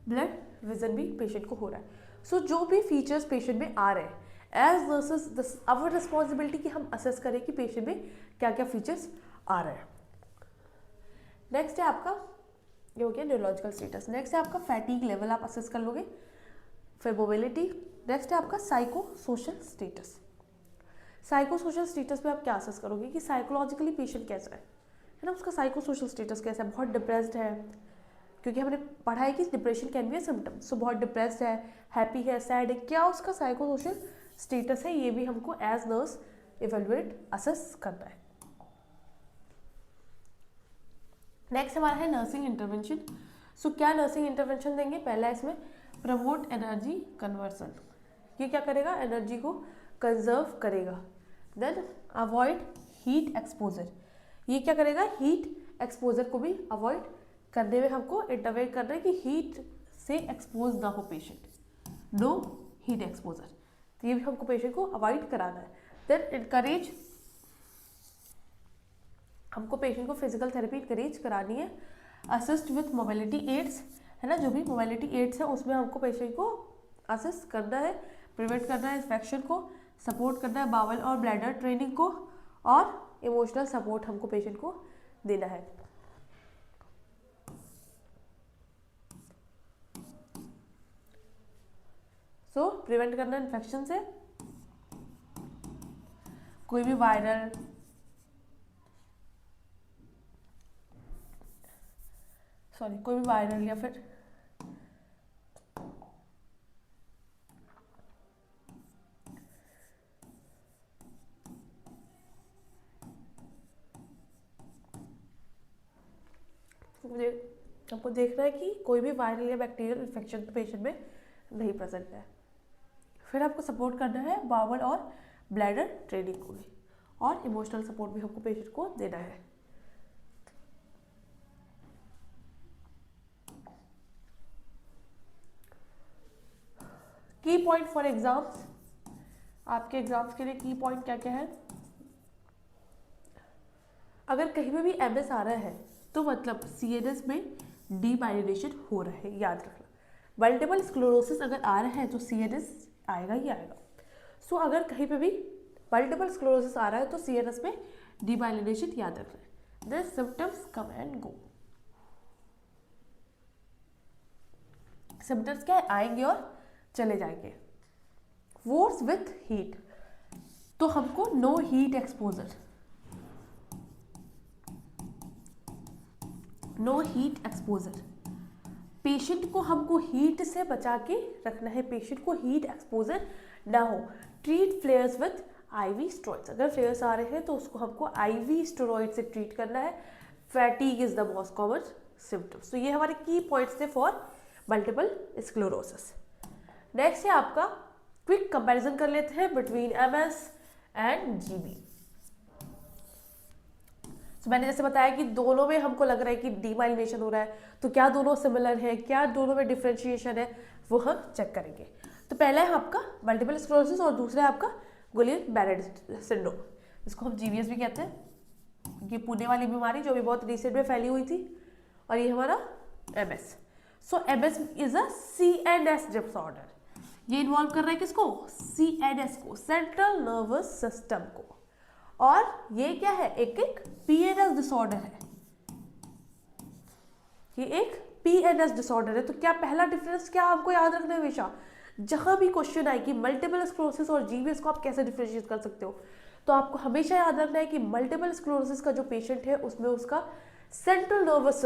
[SPEAKER 1] ब्लड विजन भी पेशेंट को हो रहा है। सो जो भी फीचर्स पेशेंट में आ रहे हैं, एज वर्सेस आवर रिस्पॉन्सिबिलिटी कि हम असेस करें कि पेशेंट में क्या क्या फीचर्स आ रहे हैं। नेक्स्ट है आपका, ये हो गया न्यूरोलॉजिकल स्टेटस। नेक्स्ट है आपका फैटीग लेवल, आप असेस कर लोगे। फिर मोबिलिटी। नेक्स्ट है आपका psycho social status. Psycho social status में आप क्या असेस करोगे कि साइकोलॉजिकली पेशेंट कैसा है ना, उसका साइको सोशल स्टेटस कैसा है, बहुत डिप्रेस्ड है, क्योंकि हमने पढ़ा है कि depression can be a symptom, so बहुत डिप्रेस्ड है, हैप्पी है, सैड है, क्या उसका साइको सोशल स्टेटस है, ये भी हमको एज नर्स इवेलुएट असेस करना है। नेक्स्ट हमारा है नर्सिंग इंटरवेंशन। सो क्या नर्सिंग इंटरवेंशन देंगे? पहला इसमें प्रमोट एनर्जी कन्वर्सन, ये क्या करेगा? एनर्जी को कंजर्व करेगा। देन अवॉइड हीट एक्सपोजर, ये क्या करेगा? हीट एक्सपोजर को भी अवॉइड करने में हमको इंटरवेन करना है कि हीट से एक्सपोज ना हो पेशेंट, नो हीट एक्सपोजर, तो ये भी हमको पेशेंट को अवॉइड कराना है। देन इनकरेज, हमको पेशेंट को फिजिकल थेरेपी इनकरेज करानी है। असिस्ट विथ मोबिलिटी एड्स, है ना, जो भी मोबिलिटी एड्स है उसमें हमको पेशेंट को असिस्ट करना है, प्रिवेंट करना है इन्फेक्शन को, सपोर्ट करना है बावल और ब्लैडर ट्रेनिंग को, और इमोशनल सपोर्ट हमको पेशेंट को देना है। सो प्रिवेंट करना इन्फेक्शन से, कोई भी वायरल, कोई भी वायरल या फिर हमको देखना है कि कोई भी वायरल या बैक्टीरियल इन्फेक्शन पेशेंट में नहीं प्रेजेंट है। फिर आपको सपोर्ट करना है बावल और ब्लैडर ट्रेनिंग को भी, और इमोशनल सपोर्ट भी हमको पेशेंट को देना है। की पॉइंट फॉर एग्जाम्स, आपके एग्जाम्स के लिए की पॉइंट क्या क्या है? अगर कहीं पे भी एमएस आ रहा है तो मतलब सीएनएस में डीमाइलिनेशन हो रहा है, याद रखना। मल्टीपल स्क्लेरोसिस अगर आ रहा है तो सीएनएस आएगा ही आएगा। सो अगर कहीं पे भी मल्टीपल स्क्लेरोसिस आ रहा है तो सीएनएस में डीमाइलिनेशन याद रखना। The symptoms come and go, symptoms क्या आएंगे और चले जाएंगे। वॉर्स विथ हीट, तो हमको no heat exposure, no heat exposure, patient को हमको हीट से बचा के रखना है, पेशेंट को हीट एक्सपोजर ना हो। Treat flares with IV steroids, अगर फ्लेयर्स आ रहे हैं तो उसको हमको आईवी स्टेरॉइड से ट्रीट करना है। Fatigue is the most common symptoms. तो ये हमारे की पॉइंट्स थे फॉर मल्टीपल स्क्लेरोसिस। नेक्स्ट है आपका क्विक कंपैरिजन कर लेते हैं बिटवीन एमएस एंड जीबी। तो मैंने जैसे बताया कि दोनों में हमको लग रहा है कि डीमाइलिनेशन हो रहा है, तो क्या दोनों सिमिलर है, क्या दोनों में डिफ्रेंशिएशन है, वो हम चेक करेंगे। तो पहला है आपका मल्टीपल स्क्लेरोसिस और दूसरा है आपका गुइलेन-बैरे सिंड्रोम, इसको हम जीवीएस भी कहते हैं। ये पुणे वाली बीमारी जो भी बहुत रिसेंट में फैली हुई थी, और ये हमारा MS. So MS is a CNS disorder. ये इन्वॉल्व कर रहा है किसको? सीएनएस को, सेंट्रल नर्वस सिस्टम को। और ये क्या है? एक पीएनएस डिसऑर्डर है। ये एक पीएनएस डिसऑर्डर है। तो क्या पहला डिफरेंस क्या आपको याद रखना है हमेशा, जहां भी क्वेश्चन आए कि मल्टीपल स्क्लेरोसिस और जीवीएस को आप कैसे डिफरेंशिएट कर सकते हो, तो आपको हमेशा याद रखना है कि मल्टीपल स्क्लेरोसिस का जो पेशेंट है उसमें उसका सेंट्रल नर्वस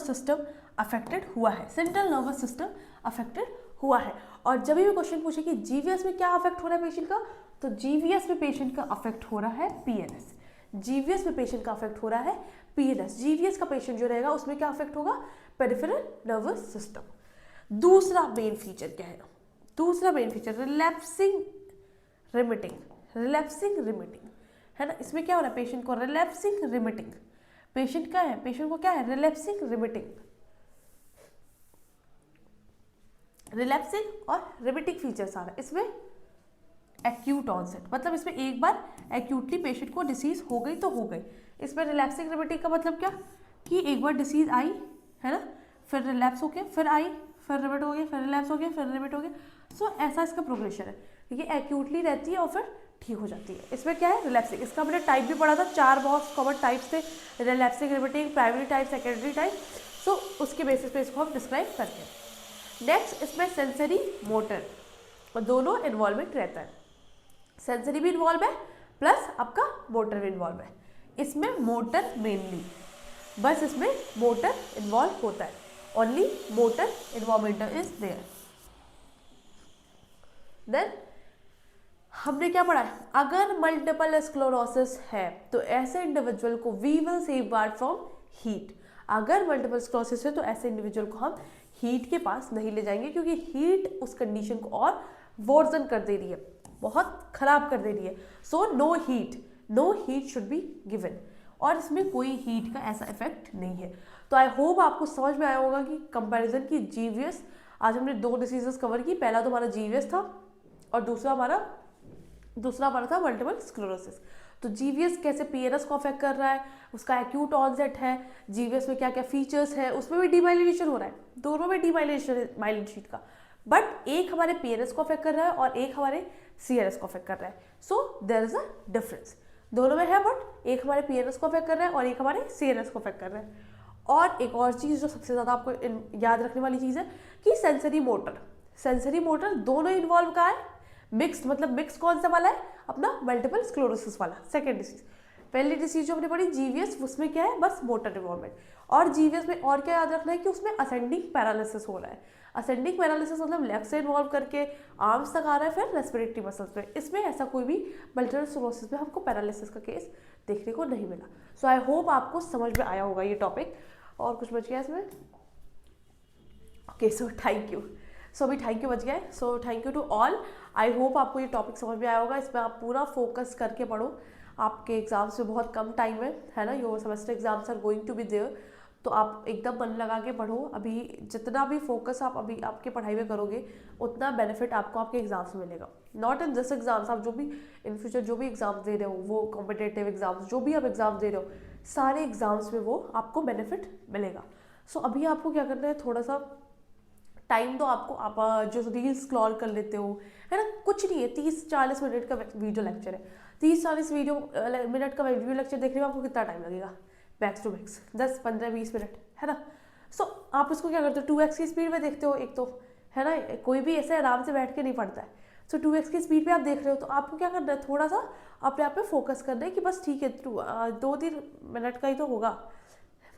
[SPEAKER 1] सिस्टम अफेक्टेड हुआ है, सेंट्रल नर्वस सिस्टम अफेक्टेड हुआ है। और जब भी क्वेश्चन पूछे कि जीवीएस में क्या अफेक्ट हो रहा है पेशेंट का, तो जीवीएस में पेशेंट का अफेक्ट हो रहा है पीएनएस। जीवीएस में पेशेंट का अफेक्ट हो रहा है पीएनएस। जीवीएस का पेशेंट जो रहेगा उसमें क्या अफेक्ट होगा? Peripheral nervous system. दूसरा मेन फीचर क्या है? दूसरा मेन फीचर रिलैप्सिंग रिमिटिंग है ना। इसमें क्या हो रहा है? पेशेंट को रिलैप्सिंग रिमिटिंग, पेशेंट क्या है? पेशेंट को क्या है? रिलैप्सिंग और रिमिटिंग फीचर्स आ रहा है। इसमें एक्यूट ऑनसेट, मतलब इसमें एक बार एक्यूटली पेशेंट को डिसीज हो गई तो हो गई। इसमें रिलैप्सिंग रिमिटिंग का मतलब क्या कि एक बार डिसीज आई है ना, फिर रिलैप्स हो गया, फिर आई, फिर रिमिट हो गया, फिर रिलैप्स हो गया, फिर रिमिट हो गया। सो ऐसा इसका प्रोग्रेशन है। ये एक्यूटली रहती है और फिर ठीक हो जाती है। इसमें क्या है? रिलैप्सिंग। इसका हमने टाइप भी पढ़ा था, 4 बहुत कॉमन टाइप्स थे, relapsing, remitting, primary type, secondary type. So उसके बेसिस पे इसको हम डिस्क्राइब करते हैं। नेक्स्ट इसमें सेंसरी मोटर और दोनों इन्वॉल्वमेंट रहता है। सेंसरी भी इन्वॉल्व है प्लस आपका मोटर भी इन्वॉल्व है। इसमें मोटर मेनली, बस इसमें मोटर इन्वॉल्व होता है, only motor involvement is there. देन हमने क्या पढ़ा है? अगर मल्टीपल स्क्लेरोसिस है तो ऐसे इंडिविजुअल को we will safeguard from heat. अगर मल्टीपल स्क्लेरोसिस है तो ऐसे इंडिविजुअल को हम हीट के पास नहीं ले जाएंगे, क्योंकि हीट उस कंडीशन को और वर्सन कर दे रही है, बहुत खराब कर दे रही है। So no heat should be given. और इसमें कोई हीट का ऐसा इफेक्ट नहीं है। तो आई होप आपको समझ में आया होगा कि कंपैरिजन की जीवीएस। आज हमने 2 डिसीजेस कवर की। पहला तो हमारा जीवीएस था और दूसरा हमारा था मल्टीपल स्क्लेरोसिस। तो जीवीएस कैसे पीएनएस को अफेक्ट कर रहा है, उसका एक्यूट ऑनसेट है, जीवीएस में क्या क्या फीचर्स है, उसमें भी डीमाइलिनेशन हो रहा है, दोनों में डीमाइलिनेशन है माइलिन शीट का। बट एक हमारे पीएनएस को अफेक्ट कर रहा है और एक हमारे सीएनएस को अफेक्ट कर रहा है। So there is a difference, दोनों में है, बट एक हमारे पीएनएस को अफेक्ट कर रहा है और एक हमारे सीएनएस को अफेक्ट कर रहा है। और एक और चीज़ जो सबसे ज़्यादा आपको याद रखने वाली चीज़ है कि सेंसरी मोटर दोनों इन्वॉल्व का है। मिक्स्ड, मतलब मिक्स कौन सा वाला है? अपना मल्टीपल स्क्लेरोसिस वाला, सेकेंड डिसीज। पहली डिसीज जो हमने पढ़ी जीवीएस, उसमें क्या है? बस मोटर इन्वॉल्वमेंट। और जीवीएस में और क्या याद रखना है कि उसमें असेंडिंग पैरालिसिस हो रहा है। असेंडिंग पैरालिसिस मतलब लेफ्ट से इन्वॉल्व करके आर्म्स तक आ रहा है, फिर रेस्पिरेटरी मसल्स में। इसमें ऐसा कोई भी मल्टीपल स्क्लेरोसिस में हमको पैरालिसिस का केस देखने को नहीं मिला। सो आई होप आपको समझ में आया होगा ये टॉपिक। और कुछ बच गया इसमें? Okay, so thank you. So अभी थैंक यू बच गया है। So thank you to all. I hope आपको ये टॉपिक समझ में आया होगा। इसमें आप पूरा फोकस करके पढ़ो। आपके एग्जाम्स में बहुत कम टाइम है ना, your semester exams are going to be there. तो आप एकदम मन लगा के पढ़ो। अभी जितना भी फोकस आप अभी आपके पढ़ाई में करोगे, उतना बेनिफिट आपको आपके एग्जाम्स में मिलेगा। नॉट इन दिस एग्जाम्स, आप जो भी इन फ्यूचर जो भी एग्जाम्स दे रहे हो, वो कॉम्पिटेटिव एग्जाम्स, जो भी आप एग्जाम्स दे रहे हो, सारे एग्जाम्स में वो आपको बेनिफिट मिलेगा। सो अभी आपको क्या करना है, थोड़ा सा टाइम तो आपको, आप जो रील्स स्क्रॉल कर लेते हो है ना, कुछ नहीं है, 30-40 मिनट का वीडियो लेक्चर है। 30-40 मिनट का वीडियो लेक्चर देखने में आपको कितना टाइम लगेगा? मैक्स टू मैक्स 10-15-20 मिनट, है ना। सो आप इसको क्या करते हो? 2x की स्पीड में देखते हो एक तो, है ना। कोई भी ऐसे आराम से बैठ के नहीं पढ़ता है। सो 2x की स्पीड पे आप देख रहे हो, तो आपको क्या करना है? थोड़ा सा अपने आप पे फोकस करना है कि बस ठीक है 2-3 मिनट का ही तो होगा,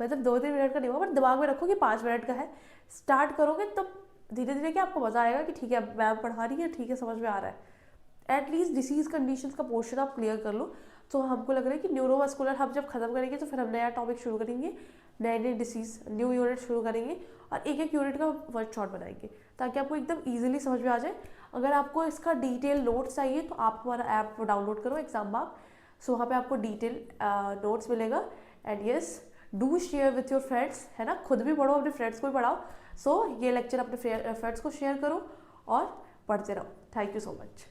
[SPEAKER 1] मतलब 2-3 मिनट का नहीं होगा, बट दिमाग में रखो कि 5 मिनट का है। स्टार्ट करोगे तब धीरे धीरे क्या आपको मजा आएगा कि ठीक है मैम पढ़ा रही है, ठीक है समझ में आ रहा है। एटलीस्ट डिसीज कंडीशंस का पोर्शन आप क्लियर कर लो। तो हमको लग रहा है कि न्यूरोमस्कुलर हम जब खत्म करेंगे तो फिर हम नया टॉपिक शुरू करेंगे, नए डिसीज, न्यू यूनिट शुरू करेंगे और एक यूनिट का वन शॉट बनाएंगे, ताकि आपको एकदम ईजिली समझ में आ जाए। अगर आपको इसका डिटेल नोट्स चाहिए तो आप हमारा ऐप डाउनलोड करो, एग्जाम मार्क। सो वहाँ पे आपको डिटेल नोट्स मिलेगा। And yes, do share with your friends, है ना। खुद भी पढ़ो, अपने फ्रेंड्स को भी पढ़ाओ, सो ये लेक्चर अपने एफर्ट्स को शेयर करो और पढ़ते रहो। Thank you so much.